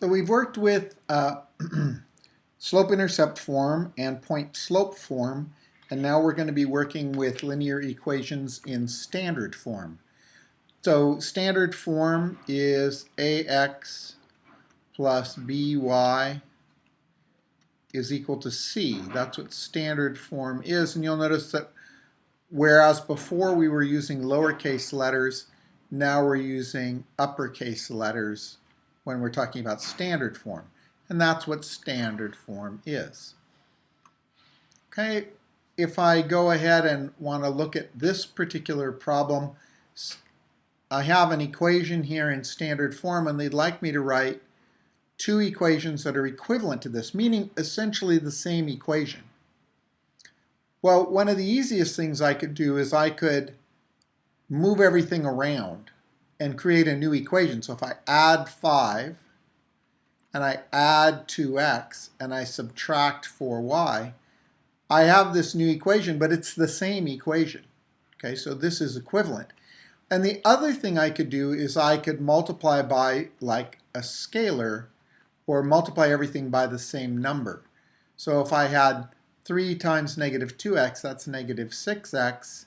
So we've worked with slope-intercept form and point-slope form, and now we're going to be working with linear equations in standard form. So standard form is ax plus by is equal to c. That's what standard form is, and you'll notice that whereas before we were using lowercase letters, now we're using uppercase letters when we're talking about standard form. And that's what standard form is. Okay, if I go ahead and want to look at this particular problem, I have an equation here in standard form, and they'd like me to write two equations that are equivalent to this, meaning essentially the same equation. Well, one of the easiest things I could do is I could move everything around and create a new equation. So if I add 5 and I add 2x and I subtract 4y, I have this new equation, but it's the same equation. Okay, so this is equivalent. And the other thing I could do is I could multiply by like a scalar, or multiply everything by the same number. So if I had 3 times negative 2x, that's negative 6x,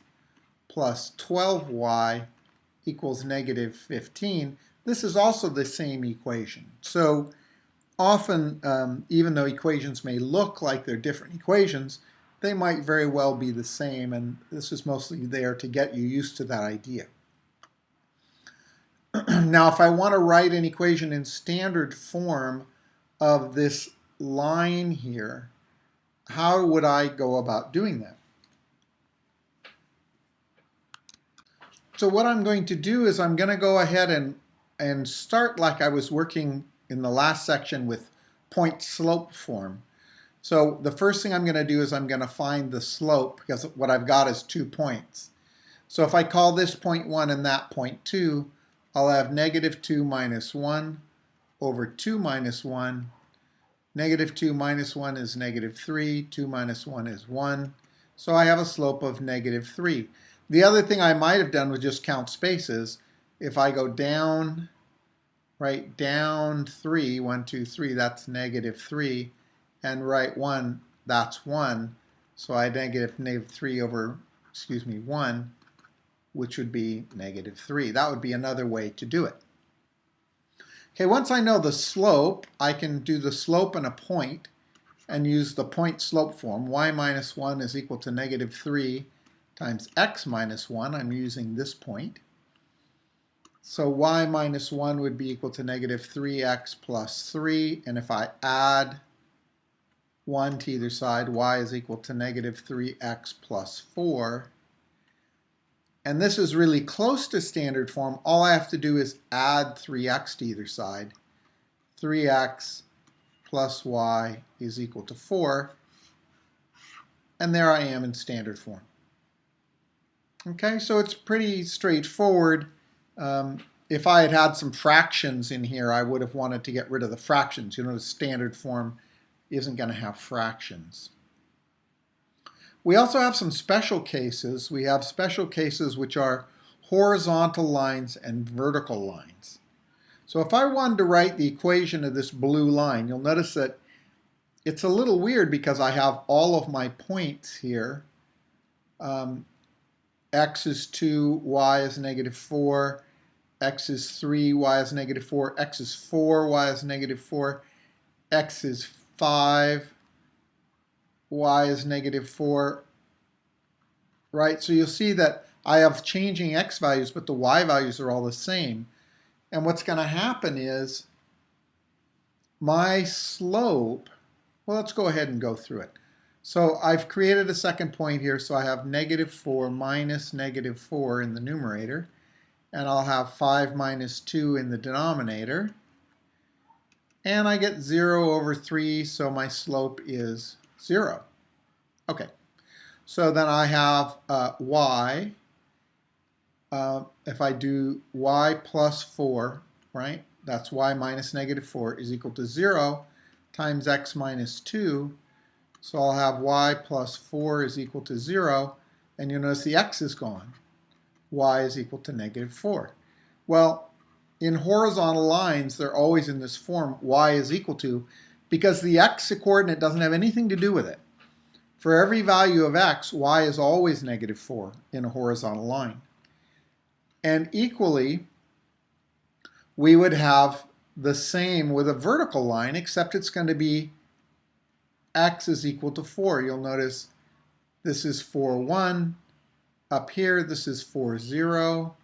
plus 12y equals negative 15. This is also the same equation. So often, even though equations may look like they're different equations, they might very well be the same, and this is mostly there to get you used to that idea. Now, if I want to write an equation in standard form of this line here, how would I go about doing that? So what I'm going to do is I'm going to go ahead and start like I was working in the last section with point-slope form. So the first thing I'm going to do is I'm going to find the slope, because what I've got is 2 points. So if I call this point 1 and that point 2, I'll have negative 2 minus 1 over 2 minus 1. Negative 2 minus 1 is negative 3. 2 minus 1 is 1. So I have a slope of negative 3. The other thing I might have done was just count spaces. If I go down, right, down 3, 1, 2, 3, that's negative 3. And right 1, that's 1. So I negative 3 over, 1, which would be negative 3. That would be another way to do it. Okay, once I know the slope, I can do the slope and a point and use the point-slope form. Y minus 1 is equal to negative 3 times x minus 1. I'm using this point. So y minus 1 would be equal to negative 3x plus 3. And if I add 1 to either side, y is equal to negative 3x plus 4. And this is really close to standard form. All I have to do is add 3x to either side. 3x plus y is equal to 4. And there I am in standard form. Okay, so it's pretty straightforward. If I had had some fractions in here, I would have wanted to get rid of the fractions. You know, the standard form isn't going to have fractions. We also have some special cases. We have special cases which are horizontal lines and vertical lines. So if I wanted to write the equation of this blue line, you'll notice that it's a little weird because I have all of my points here. X is 2, y is negative 4, x is 3, y is negative 4, x is 4, y is negative 4, x is 5, y is negative 4, right? So you'll see that I have changing x values, but the y values are all the same. And what's going to happen is my slope, well, let's go ahead and go through it. So I've created a second point here, so I have negative 4 minus negative 4 in the numerator, and I'll have 5 minus 2 in the denominator, and I get 0 over 3, so my slope is 0. Okay, so then I have y. If I do y plus 4, right, that's y minus negative 4 is equal to 0 times x minus 2. So I'll have y plus 4 is equal to 0, and you'll notice the x is gone. Y is equal to negative 4. Well, in horizontal lines, they're always in this form, y is equal to, because the x coordinate doesn't have anything to do with it. For every value of x, y is always -4 in a horizontal line. And equally, we would have the same with a vertical line, except it's going to be x is equal to 4. You'll notice this is 4, 1. Up here, this is 4, 0.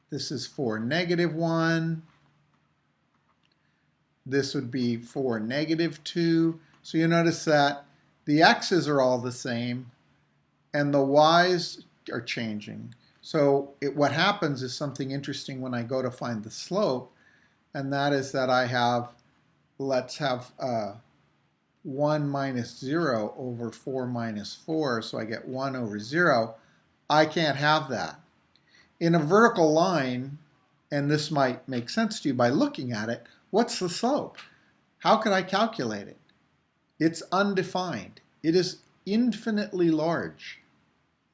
This is 4, -1. This would be 4, -2. So you notice that the x's are all the same and the y's are changing. So what happens is something interesting when I go to find the slope, and that is that I have, let's have 1 minus 0 over 4 minus 4, so I get 1 over 0. I can't have that. In a vertical line, and this might make sense to you by looking at it, what's the slope? How can I calculate it? It's undefined. It is infinitely large,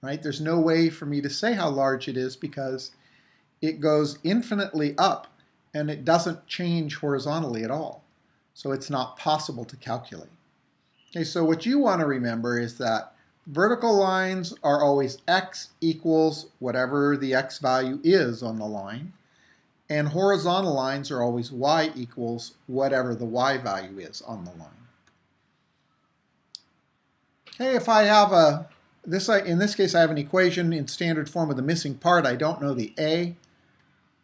right? There's no way for me to say how large it is because it goes infinitely up and it doesn't change horizontally at all. So it's not possible to calculate. Okay, so what you want to remember is that vertical lines are always x equals whatever the x value is on the line, and horizontal lines are always y equals whatever the y value is on the line. Okay, if I have in this case I have an equation in standard form with a missing part. I don't know the a,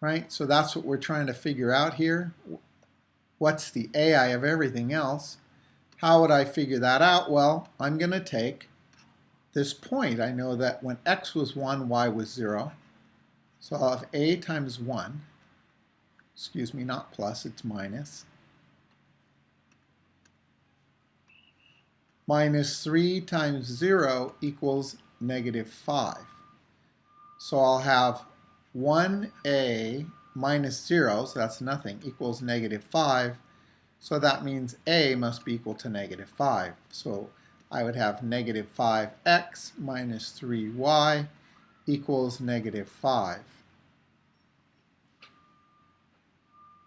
right? So that's what we're trying to figure out here. What's the a? I have everything else. How would I figure that out? Well, I'm going to take this point. I know that when x was 1, y was 0. So I'll have a times 1. Excuse me, not plus, it's minus. Minus 3 times 0 equals -5. So I'll have 1a minus 0, so that's nothing, equals -5. So that means a must be equal to -5. So I would have -5x minus 3y equals -5.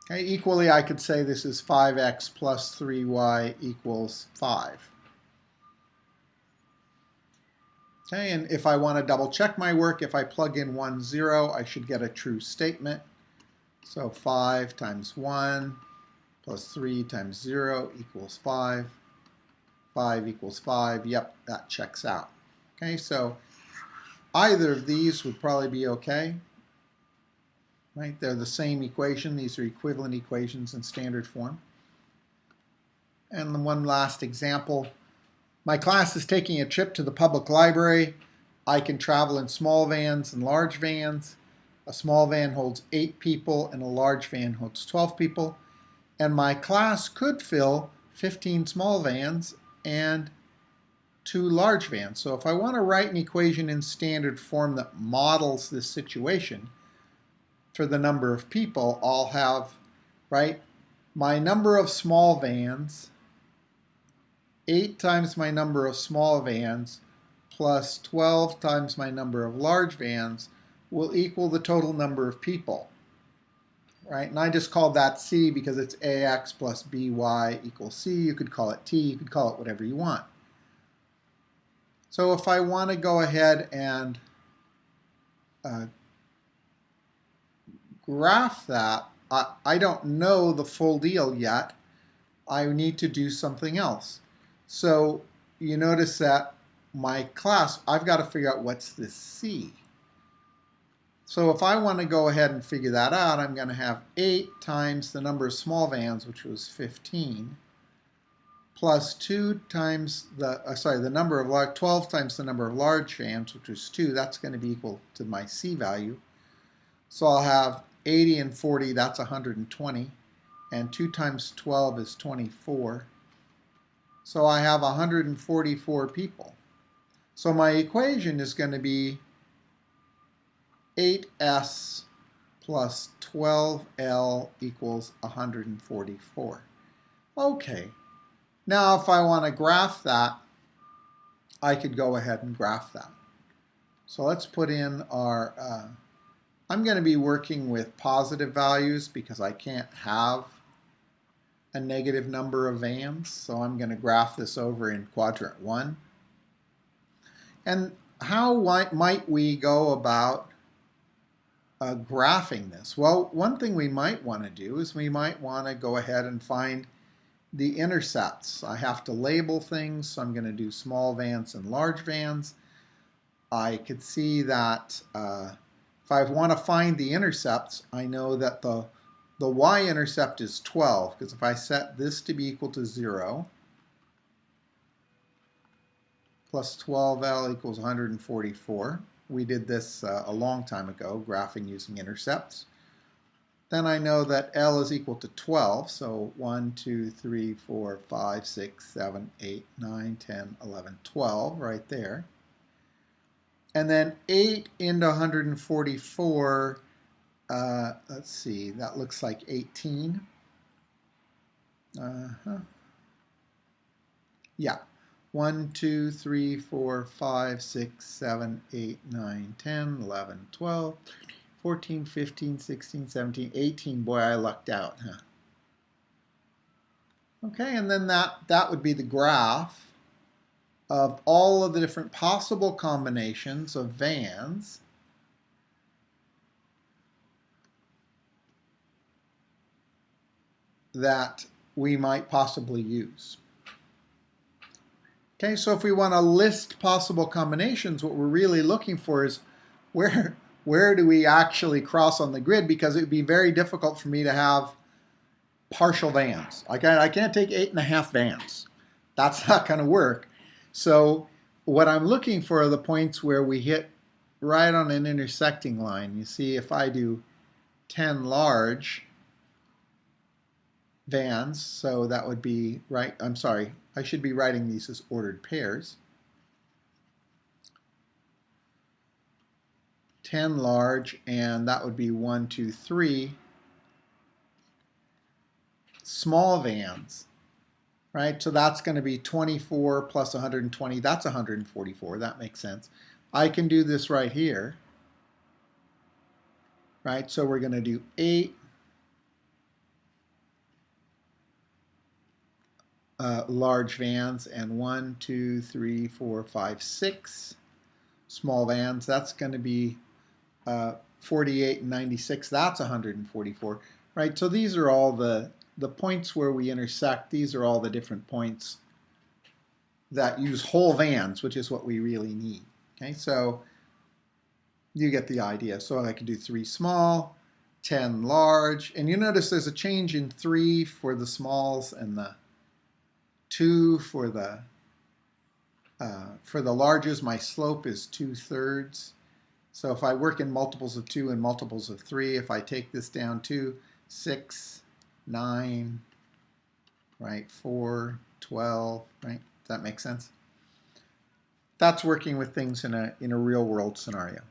Okay, equally, I could say this is 5x plus 3y equals 5. Okay, and if I want to double check my work, if I plug in 1, 0, I should get a true statement. So 5 times 1 plus 3 times 0 equals 5. 5 equals 5. Yep, that checks out. Okay, so either of these would probably be okay. Right? They're the same equation. These are equivalent equations in standard form. And then one last example. My class is taking a trip to the public library. I can travel in small vans and large vans. A small van holds 8 people and a large van holds 12 people. And my class could fill 15 small vans and 2 large vans. So if I want to write an equation in standard form that models this situation for the number of people, I'll have, right, my number of small vans, 8 times my number of small vans, plus 12 times my number of large vans will equal the total number of people. Right? And I just called that C because it's AX plus BY equals C. You could call it T, you could call it whatever you want. So if I want to go ahead and graph that, I don't know the full deal yet. I need to do something else. So you notice that my class, I've got to figure out what's this C. So if I want to go ahead and figure that out, I'm going to have 8 times the number of small vans, which was 15, plus 2 times the number of 12 times the number of large vans, which was 2. That's going to be equal to my C value. So I'll have 80 and 40, that's 120, and 2 times 12 is 24. So I have 144 people. So my equation is going to be 8s plus 12l equals 144. Okay, now if I want to graph that, I could go ahead and graph that. So let's put in our I'm going to be working with positive values because I can't have a negative number of vans. So I'm going to graph this over in quadrant 1. And how might we go about graphing this? Well, one thing we might want to do is we might want to go ahead and find the intercepts. I have to label things, so I'm going to do small vans and large vans. I could see that if I want to find the intercepts, I know that the y-intercept is 12, because if I set this to be equal to 0, plus 12L equals 144. We did this a long time ago, graphing using intercepts. Then I know that L is equal to 12, so 1, 2, 3, 4, 5, 6, 7, 8, 9, 10, 11, 12, right there. And then 8 into 144, let's see, that looks like 18. Yeah. 1, 2, 3, 4, 5, 6, 7, 8, 9, 10, 11, 12, 14, 15, 16, 17, 18. Boy, I lucked out, huh? Okay, and then that would be the graph of all of the different possible combinations of vans that we might possibly use. Okay, so if we want to list possible combinations, what we're really looking for is where do we actually cross on the grid, because it would be very difficult for me to have partial vans. I can't take 8.5 vans. That's not going to work. So what I'm looking for are the points where we hit right on an intersecting line. You see, if I do 10 large vans, so that would be, right, I'm sorry, I should be writing these as ordered pairs. 10 large, and that would be 1, 2, 3 small vans, right? So that's going to be 24 plus 120, that's 144, that makes sense. I can do this right here, right? So we're going to do 8 large vans and 1, 2, 3, 4, 5, 6 small vans. That's going to be 48 and 96. That's 144, right? So these are all the points where we intersect. These are all the different points that use whole vans, which is what we really need. Okay, so you get the idea. So I can do 3 small, 10 large, and you notice there's a change in 3 for the smalls and the 2 for the larges. My slope is 2/3. So if I work in multiples of 2 and multiples of 3, if I take this down to 6, 9, right, 4, 12, right? Does that make sense? That's working with things in a real world scenario.